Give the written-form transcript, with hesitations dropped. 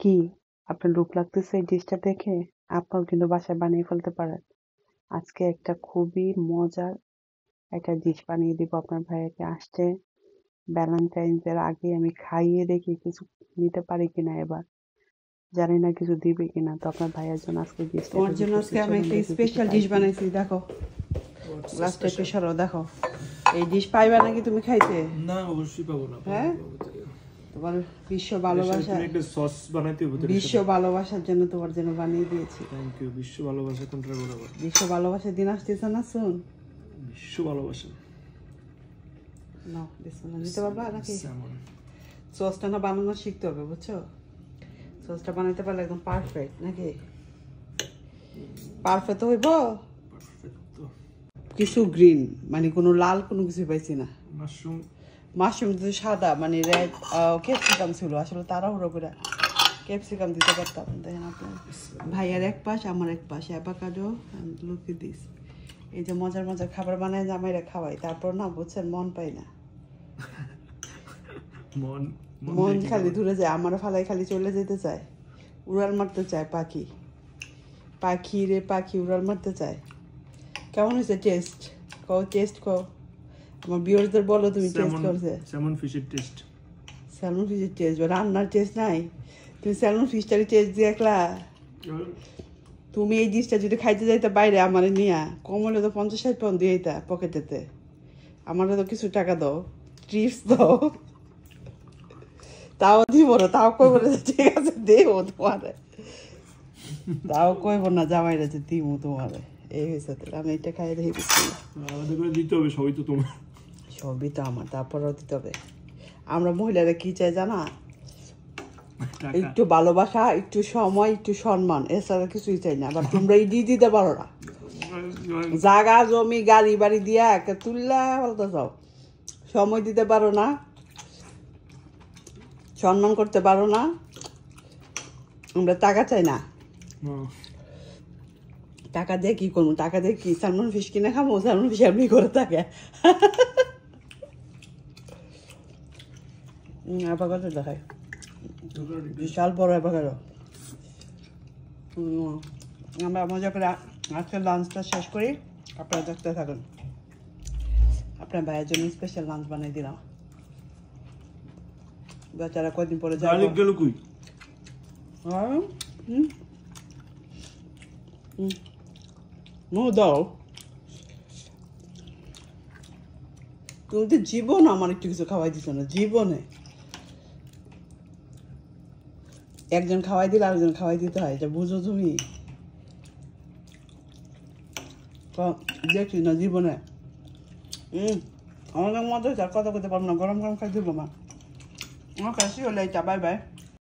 কি আপনার লোভ লাগতেছে এই ডিশটা দেখে? আপনিও কিন্তু বাসায় বানিয়ে ফেলতে পারেন। আজকে একটা খুবই মজার একটা ডিশ বানিয়ে দিব আপনার ভাইয়াকে। আসছে ভ্যালেন্টাইন্স এর আগে আমি খাইয়ে দেখি কিছু নিতে পারি কিনা এবার। জানি না কিছু দিবে কিনা। তো আপনার ভাইয়ার জন্য আজকে ডিশটা তোমার রেডি জন্য করছি। আজকে আমি চলুন একটা দেখি কিছু স্পেশাল পাই ডিশ কিনা। বানাইছি, দেখো। লাস্টে একটু সরো, দেখো। এই ডিশ পাইবা নাকি তুমি খাইতে? না, অবশ্যই পাবো না। হ্যাঁ, তোমার বিশ্ব ভালোবাসা, তুমি একটা সস বানাইতে হবে তো। বিশ্ব ভালোবাসার জন্য তোমার জন্য বানিয়ে দিয়েছি। Thank you. বিশ্ব ভালোবাসা কোনটা বরাবর? বিশ্ব ভালোবাসার দিন আসতেছে না শুন? বিশ্ব ভালোবাসা না, বিসমিল্লাহ নিতে পারবা নাকি? স্যামন। সসটা না বানানো শিখতে হবে, বুঝছো? সসটা বানাইতে পারলে একদম পারফেক্ট, নাকি? পারফেক্ট হইব। পারফেক্ট। কিছু গ্রিন, মানে কোনো লাল কোনো কিছু পাইছি না। মাশরুম। মাশরুম তো সাদা, মানে রেড। ক্যাপসিকাম ছিল, আসলে তাড়াহুড়ো করে ক্যাপসিকাম দিতে পারতাম। দেখেন আপনার ভাইয়ার এক পাশ, আমার এক পাশ। Avocado and look at this. এই যে মজার মজার খাবার বানায় জামাইরা খাওয়াই, তারপর না বুঝছেন মন পাই না। মন খালি দূরে যায়, আমার ফালাই খালি চলে যেতে চায়, উড়াল মারতে চায় পাখি। পাখি রে পাখি উড়াল মারতে চায়। কেমন হয়েছে টেস্ট? কও টেস্ট কও, আমার ভিউয়ারদের বলো তুমি টেস্ট করছে। স্যামন ফিশের টেস্ট। স্যালমন ফিশের টেস্ট বা রান্নার টেস্ট নাই? তুমি স্যালমন ফিশটারই টেস্ট দিয়ে একলা। তুমি এই ডিশটা যদি খাইতে যাইতে বাইরে আমার নিয়া, কম হলে তো 50-60 পাউন্ড দিয়ে দিতা পকেটেতে। আমারও তো কিছু টাকা দাও, ট্রিপস দাও। তাও দিব না, তাও কইব না ঠিক আছে দেবো তোমারে, তাও কইব না জামাইরা যে দিব তোমারে। এই হয়েছে, তাহলে আমি এটা খাই দেখি। আলাদা করে দিতে হবে, সবই তো তোমার। সবই তো আমার, তারপরেও দিতে হবে। আমরা মহিলারা কি চাই জানা? একটু ভালোবাসা, একটু সময়, একটু সম্মান, এছাড়া কিছুই চাই না। আবার তোমরা ইডি দিতে পারো না, জাগা জমি গাড়ি বাড়ি দিয়া একে তুললা বলতে চাও। সময় দিতে পারো না, সম্মান করতে পারো না। আমরা টাকা চাই না। টাকা দিয়ে কি করবো? টাকা দিয়ে কি স্যালমন ফিশ কিনে খাবো? স্যালমন ফিশ এমনি করে থাকে। অ্যাভোকাডো দেখাই, বিশাল বড় অ্যাভোকাডো। আমরা মজা করে আজকে লাঞ্চটা শেষ করি, আপনারা দেখতে থাকুন। আপনার ভাইয়ের জন্য স্পেশাল লাঞ্চ বানিয়ে দিলাম। বেচারা কদিন পরে যাবে। গেল কই? দাও, তুমি তো জীবন আমার একটু কিছু খাওয়াই দিচ্ছ না জীবনে। একজন খাওয়াই দিলে আরেকজন খাওয়াই দিতে হয়, এটা বুঝো তুমি? দেখছি না জীবনে। আমাদের মধ্যে কথা করতে পারবো না, গরম গরম খাই দিব মা। আমার কাছে হলে এটা, বাই বাই।